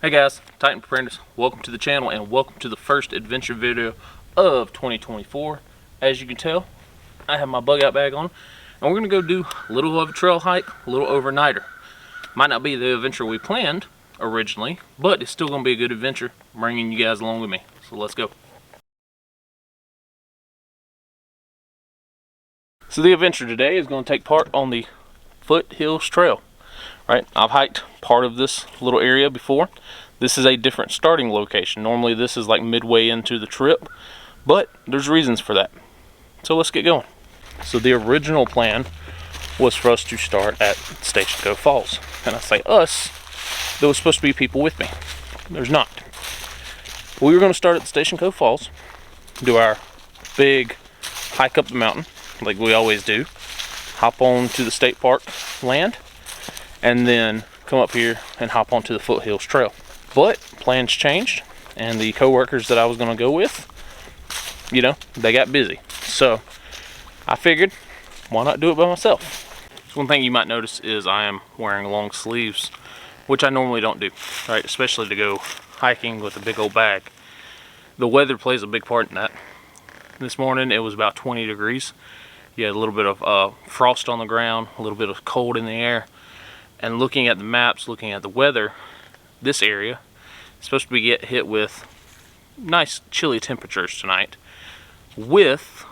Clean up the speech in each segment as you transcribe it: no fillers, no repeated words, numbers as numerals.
Hey guys, Titan Preparedness. Welcome to the channel and welcome to the first adventure video of 2024. As you can tell, I have my bug out bag on and we're going to go do a little of a trail hike, a little overnighter. Might not be the adventure we planned originally, but it's still going to be a good adventure, bringing you guys along with me. So let's go. So the adventure today is going to take part on the Foothills Trail. Right, I've hiked part of this little area before. This is a different starting location. Normally this is like midway into the trip, but there's reasons for that. So let's get going. So the original plan was for us to start at Station Cove Falls. And I say us, there was supposed to be people with me. There's not. We were going to start at the Station Cove Falls, do our big hike up the mountain like we always do, hop on to the state park land, and then come up here and hop onto the Foothills Trail. But plans changed, and the co-workers that I was going to go with, you know, they got busy. So I figured, why not do it by myself? So one thing you might notice is I am wearing long sleeves, which I normally don't do, right? Especially to go hiking with a big old bag. The weather plays a big part in that. This morning it was about 20 degrees. You had a little bit of frost on the ground, a little bit of cold in the air. And looking at the maps, looking at the weather, this area is supposed to get hit with nice chilly temperatures tonight with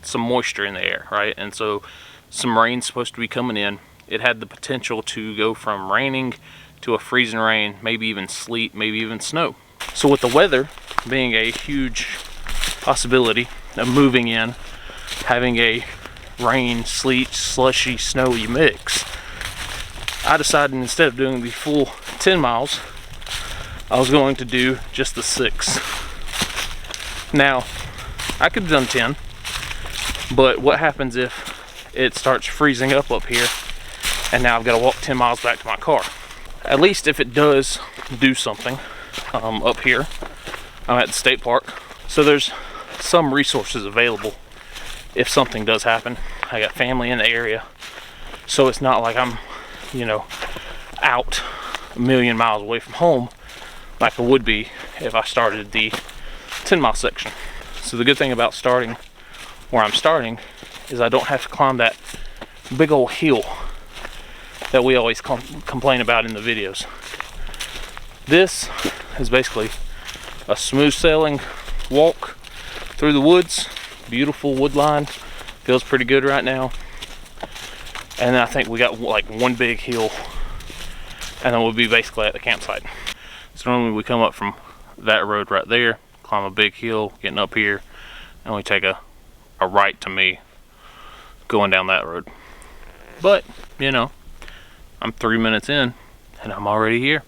some moisture in the air, right? And so some rain's supposed to be coming in. It had the potential to go from raining to a freezing rain, maybe even sleet, maybe even snow. So with the weather being a huge possibility of moving in, having a rain, sleet, slushy, snowy mix, I decided instead of doing the full 10 miles, I was going to do just the 6. Now, I could have done 10, but what happens if it starts freezing up here and now I've got to walk 10 miles back to my car? At least if it does do something up here, I'm at the state park, so there's some resources available if something does happen. I got family in the area, so it's not like I'm, you know, out a million miles away from home like I would be if I started the 10-mile section. So the good thing about starting where I'm starting is I don't have to climb that big old hill that we always complain about in the videos. This is basically a smooth sailing walk through the woods. Beautiful wood line, feels pretty good right now. And then I think we got like one big hill, and then we'll be basically at the campsite. So normally we come up from that road right there, climb a big hill, getting up here, and we take a right to me going down that road. But, you know, I'm 3 minutes in, and I'm already here.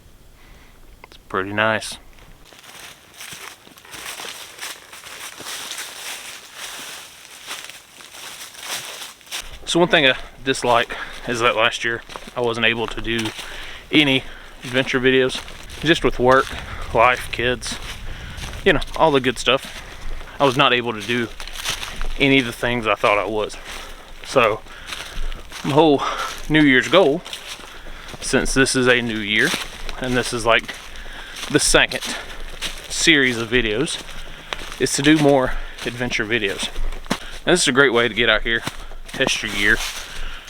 It's pretty nice. So one thing I dislike is that last year I wasn't able to do any adventure videos, just with work, life, kids, you know, all the good stuff. I was not able to do any of the things I thought I was. So my whole New Year's goal, since this is a new year and this is like the second series of videos, is to do more adventure videos. And this is a great way to get out here, test your gear.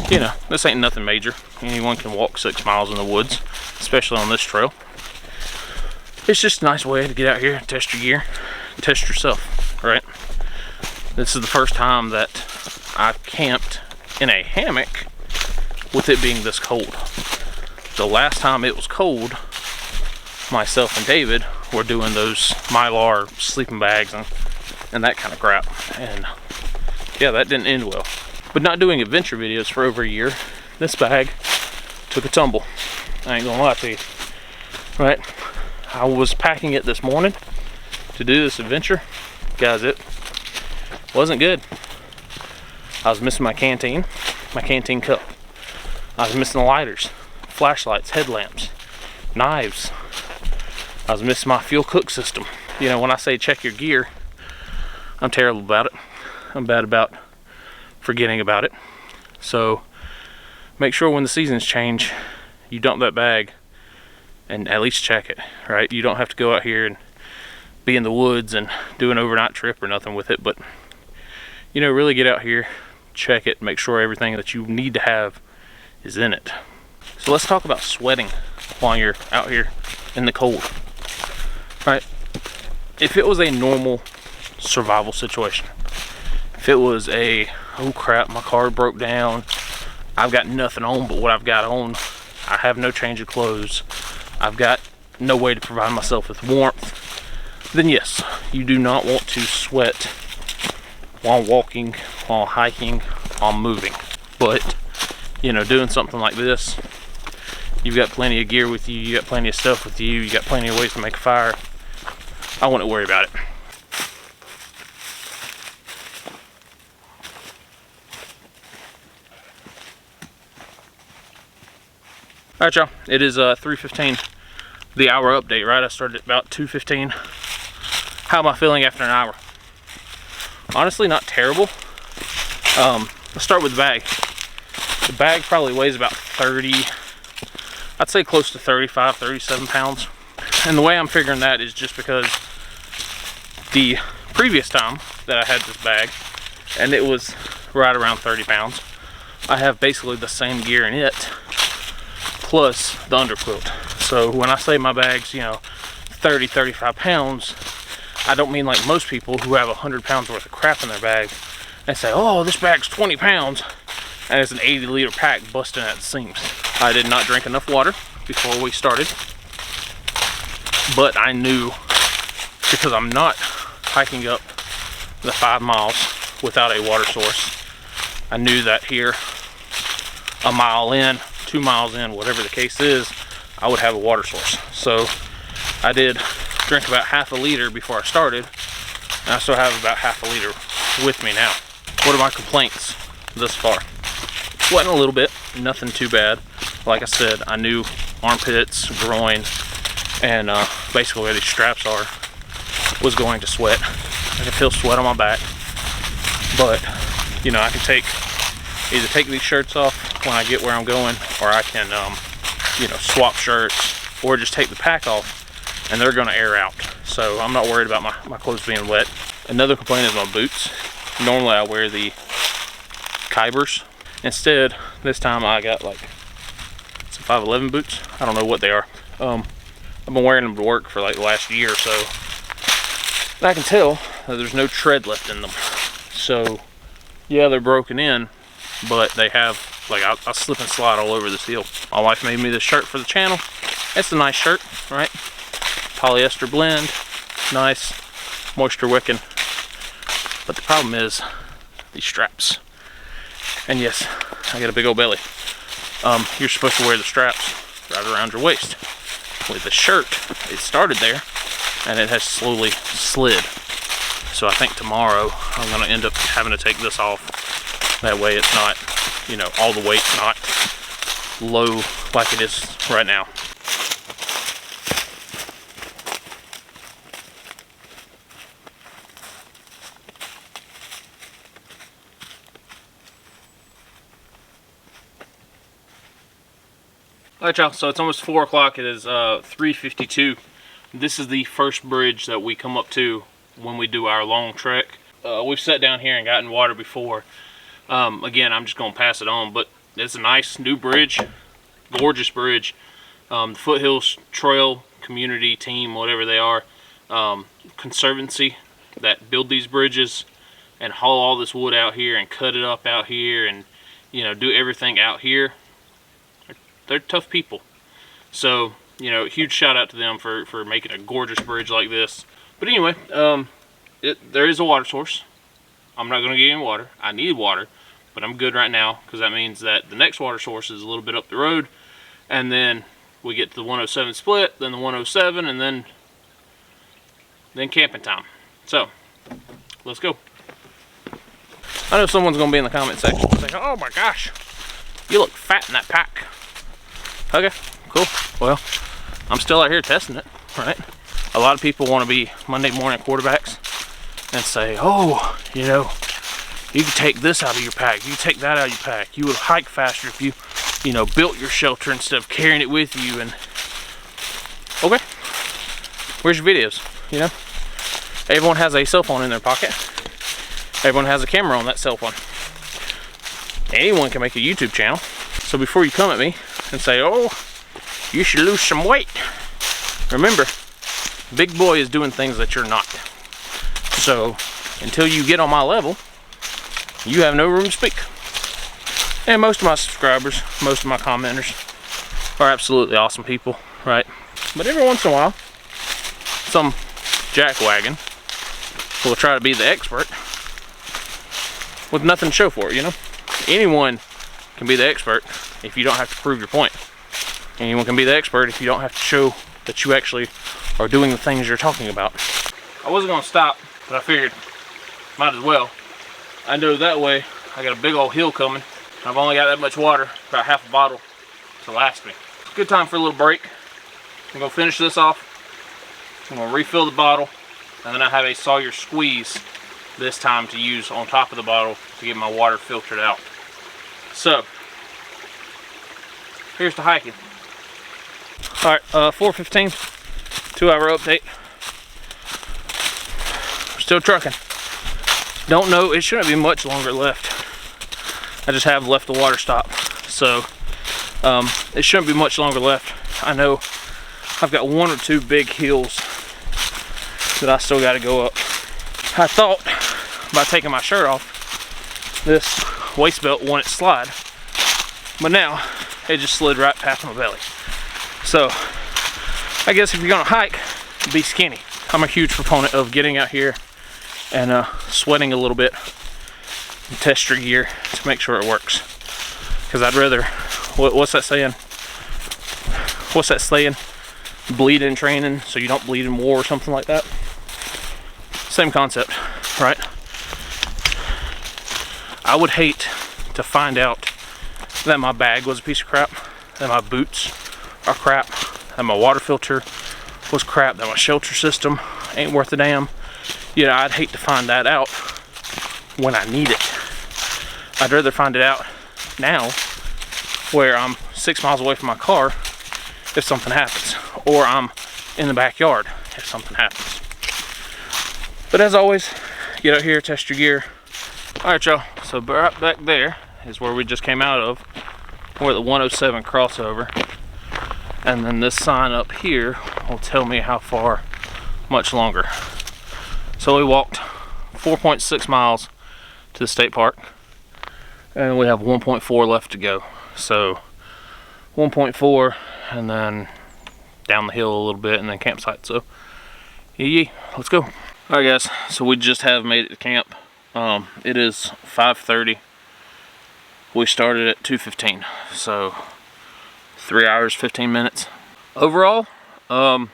You know, this ain't nothing major. Anyone can walk 6 miles in the woods, especially on this trail. It's just a nice way to get out here, test your gear, test yourself, right? This is the first time that I've camped in a hammock with it being this cold. The last time it was cold, myself and David were doing those Mylar sleeping bags and that kind of crap. And yeah, that didn't end well. But not doing adventure videos for over a year, this bag took a tumble. I ain't gonna lie to you. Right? I was packing it this morning to do this adventure. Guys, it wasn't good. I was missing my canteen cup. I was missing the lighters, flashlights, headlamps, knives. I was missing my fuel cook system. You know, when I say check your gear, I'm terrible about it. I'm bad about forgetting about it. So make sure when the seasons change, you dump that bag and at least check it, right? You don't have to go out here and be in the woods and do an overnight trip or nothing with it, but you know, really get out here, check it, make sure everything that you need to have is in it. So let's talk about sweating while you're out here in the cold. All right, if it was a normal survival situation, if it was a, oh crap, my car broke down, I've got nothing on but what I've got on, I have no change of clothes, I've got no way to provide myself with warmth, then yes, you do not want to sweat while walking, while hiking, while moving. But you know, doing something like this, you've got plenty of gear with you, you got plenty of stuff with you, you got plenty of ways to make a fire. I wouldn't worry about it. All right, y'all, it is 3:15, the hour update, right? I started at about 2:15. How am I feeling after an hour? Honestly, not terrible. Let's start with the bag. The bag probably weighs about 30, I'd say close to 35, 37 pounds. And the way I'm figuring that is just because the previous time that I had this bag, and it was right around 30 pounds, I have basically the same gear in it, plus the underquilt. So when I say my bag's, you know, 30, 35 pounds, I don't mean like most people who have 100 pounds worth of crap in their bag and say, oh, this bag's 20 pounds, and it's an 80-liter pack busting at the seams. I did not drink enough water before we started, but I knew, because I'm not hiking up the 5 miles without a water source, I knew that here, a mile in, 2 miles in, whatever the case is, I would have a water source. So I did drink about half a liter before I started, and I still have about half a liter with me now. What are my complaints thus far? Sweating a little bit, nothing too bad. Like I said, I knew armpits, groin, and basically where these straps are was going to sweat. I can feel sweat on my back, but you know, I can either take these shirts off when I get where I'm going, or I can you know, swap shirts, or just take the pack off and they're gonna air out. So I'm not worried about my clothes being wet. Another complaint is my boots. Normally I wear the Kybers. Instead, this time I got like some 511 boots. I don't know what they are. I've been wearing them to work for like the last year or so. And I can tell that there's no tread left in them. So yeah, they're broken in, but they have, like, I slip and slide all over this heel. My wife made me this shirt for the channel. It's a nice shirt, right? Polyester blend, nice, moisture wicking. But the problem is these straps. And yes, I got a big old belly. You're supposed to wear the straps right around your waist. With the shirt, it started there, and it has slowly slid. So I think tomorrow I'm gonna end up having to take this off. That way it's not, you know, all the weight's not low like it is right now. Alright, y'all, so it's almost 4 o'clock. It is 3:52. This is the first bridge that we come up to when we do our long trek. We've sat down here and gotten water before. Again, I'm just going to pass it on, but it's a nice new bridge, gorgeous bridge. The Foothills Trail community team, whatever they are, conservancy that build these bridges and haul all this wood out here and cut it up out here and, you know, do everything out here. They're tough people. So, you know, huge shout out to them for making a gorgeous bridge like this. But anyway, there is a water source. I'm not going to get any water. I need water, but I'm good right now, because that means that the next water source is a little bit up the road, and then we get to the 107 split, then the 107, and then camping time. So, let's go. I know someone's going to be in the comment section saying, oh my gosh, you look fat in that pack. Okay, cool. Well, I'm still out here testing it, right? A lot of people want to be Monday morning quarterbacks and say, oh, you know, you can take this out of your pack, you can take that out of your pack, you would hike faster if you know, built your shelter instead of carrying it with you. And Okay, where's your videos? You know, everyone has a cell phone in their pocket. Everyone has a camera on that cell phone. Anyone can make a YouTube channel. So before you come at me and say, oh, you should lose some weight, remember, big boy is doing things that you're not. So until you get on my level, you have no room to speak. And most of my subscribers, most of my commenters are absolutely awesome people, right? But every once in a while, some jackwagon will try to be the expert with nothing to show for it, you know? Anyone can be the expert if you don't have to prove your point. Anyone can be the expert if you don't have to show that you actually are doing the things you're talking about. I wasn't gonna stop, but I figured might as well. I know that way I got a big old hill coming. I've only got that much water, about half a bottle, to last me. Good time for a little break. I'm gonna finish this off. I'm gonna refill the bottle, and then I have a Sawyer squeeze this time to use on top of the bottle to get my water filtered out. So, here's the hiking. Alright, 4:15, 2-hour update. Still trucking. Don't know, it shouldn't be much longer left. I just have left the water stop, so it shouldn't be much longer left. I know I've got 1 or 2 big hills that I still got to go up. I thought by taking my shirt off, this waist belt wouldn't slide, but now it just slid right past my belly. So I guess if you're gonna hike, be skinny. I'm a huge proponent of getting out here and sweating a little bit and test your gear to make sure it works, because I'd rather, what's that saying, bleed in training so you don't bleed in war, or something like that. Same concept, right? I would hate to find out that my bag was a piece of crap, that my boots are crap, that my water filter was crap, that my shelter system ain't worth a damn. You know, I'd hate to find that out when I need it. I'd rather find it out now, where I'm 6 miles away from my car if something happens, or I'm in the backyard if something happens. But as always, get out here, test your gear. Alright y'all, so right back there is where we just came out of. We're at the 107 crossover. And then this sign up here will tell me how far much longer. So we walked 4.6 miles to the state park, and we have 1.4 left to go. So 1.4, and then down the hill a little bit, and then campsite. So yeah, let's go. Alright guys, so we just have made it to camp. It is 5:30. We started at 2:15, so 3 hours 15 minutes. Overall, not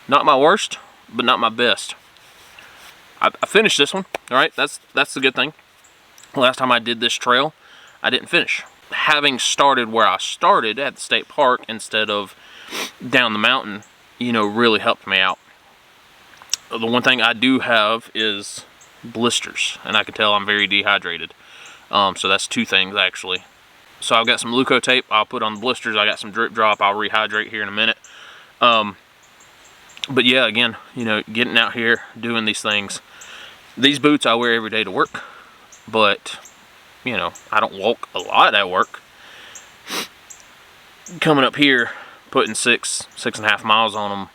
my worst, but not my best. I finished this one. All right, that's the good thing. Last time I did this trail, I didn't finish. Having started where I started at the state park instead of down the mountain, you know, really helped me out. The one thing I do have is blisters, and I can tell I'm very dehydrated. So that's 2 things actually. So I've got some Leuco tape I'll put on the blisters. I got some drip drop I'll rehydrate here in a minute. But yeah, again, you know, getting out here, doing these things. These boots I wear every day to work, but you know, I don't walk a lot at work. Coming up here, putting 6.5 miles on them,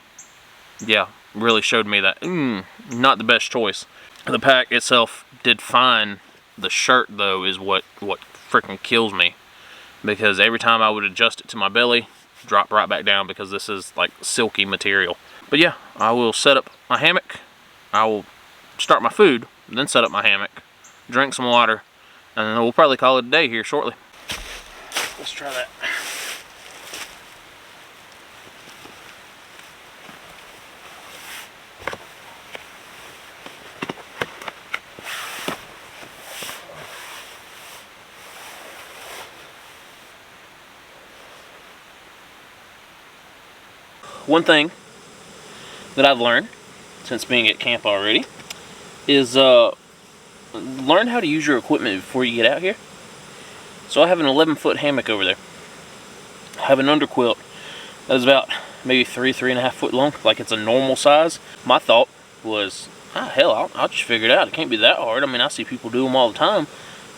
yeah, really showed me that not the best choice. The pack itself did fine. The shirt though is what freaking kills me, because every time I would adjust it to my belly, drop right back down, because this is like silky material. But yeah, I will set up my hammock, I will start my food, then set up my hammock, drink some water, and then we'll probably call it a day here shortly. Let's try that. One thing that I've learned since being at camp already is learn how to use your equipment before you get out here. So I have an 11-foot hammock over there. I have an underquilt that is about maybe 3.5 foot long, like it's a normal size. My thought was, hell, I'll just figure it out. It can't be that hard. I mean, I see people do them all the time.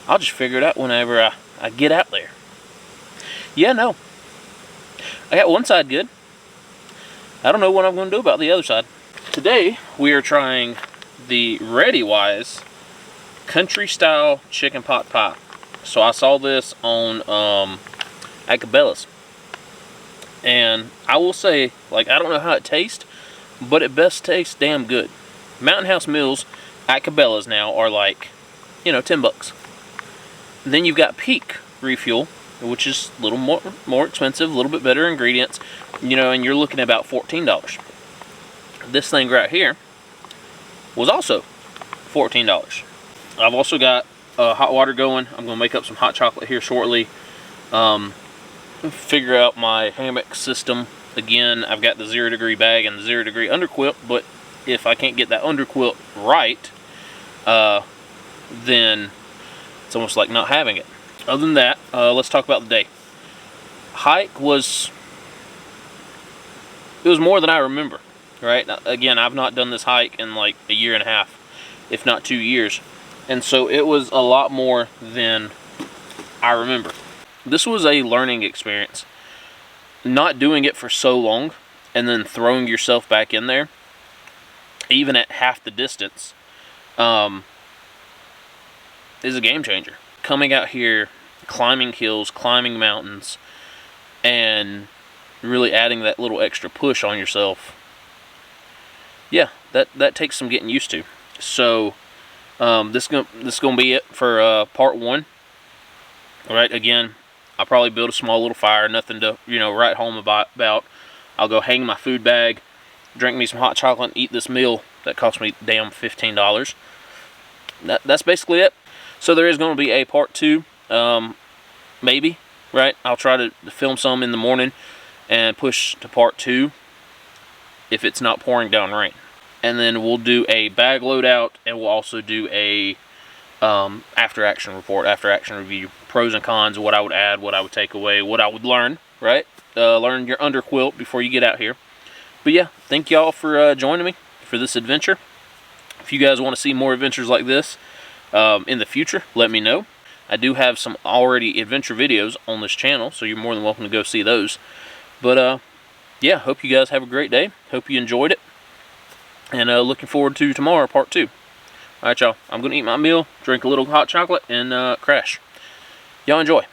I'll just figure it out whenever I get out there. Yeah, no. I got one side good. I don't know what I'm going to do about the other side. Today, we are trying the ReadyWise country style chicken pot pie. So I saw this on at Cabela's. And I will say, like, I don't know how it tastes, but it best tastes damn good. Mountain House meals at Cabela's now are like, you know, 10 bucks. Then you've got Peak Refuel, which is a little more expensive, a little bit better ingredients, you know, and you're looking at about $14. This thing right here was also $14. I've also got hot water going. I'm going to make up some hot chocolate here shortly. Figure out my hammock system. Again, I've got the 0 degree bag and the 0 degree underquilt, but if I can't get that underquilt right, then it's almost like not having it. Other than that, let's talk about the day. Hike was more than I remember, right? Again, I've not done this hike in like a year and a half, if not 2 years. And so it was a lot more than I remember. This was a learning experience. Not doing it for so long and then throwing yourself back in there, even at half the distance, is a game changer. Coming out here, climbing hills, climbing mountains, and really adding that little extra push on yourself. Yeah, that takes some getting used to. So this is gonna be it for part 1. All right, again, I'll probably build a small little fire, nothing to, you know, write home about. I'll go hang my food bag, drink me some hot chocolate, and eat this meal that cost me damn $15. That's basically it. So there is going to be a part 2, maybe, right? I'll try to film some in the morning and push to part 2 if it's not pouring down rain. And then we'll do a bag loadout, and we'll also do a after action report, after action review, pros and cons, what I would add, what I would take away, what I would learn, right? Learn your underquilt before you get out here. But yeah, thank y'all for joining me for this adventure. If you guys want to see more adventures like this in the future, let me know. I do have some already adventure videos on this channel, so you're more than welcome to go see those. But yeah, hope you guys have a great day. Hope you enjoyed it. And looking forward to tomorrow, part 2. Alright, y'all. I'm going to eat my meal, drink a little hot chocolate, and crash. Y'all enjoy.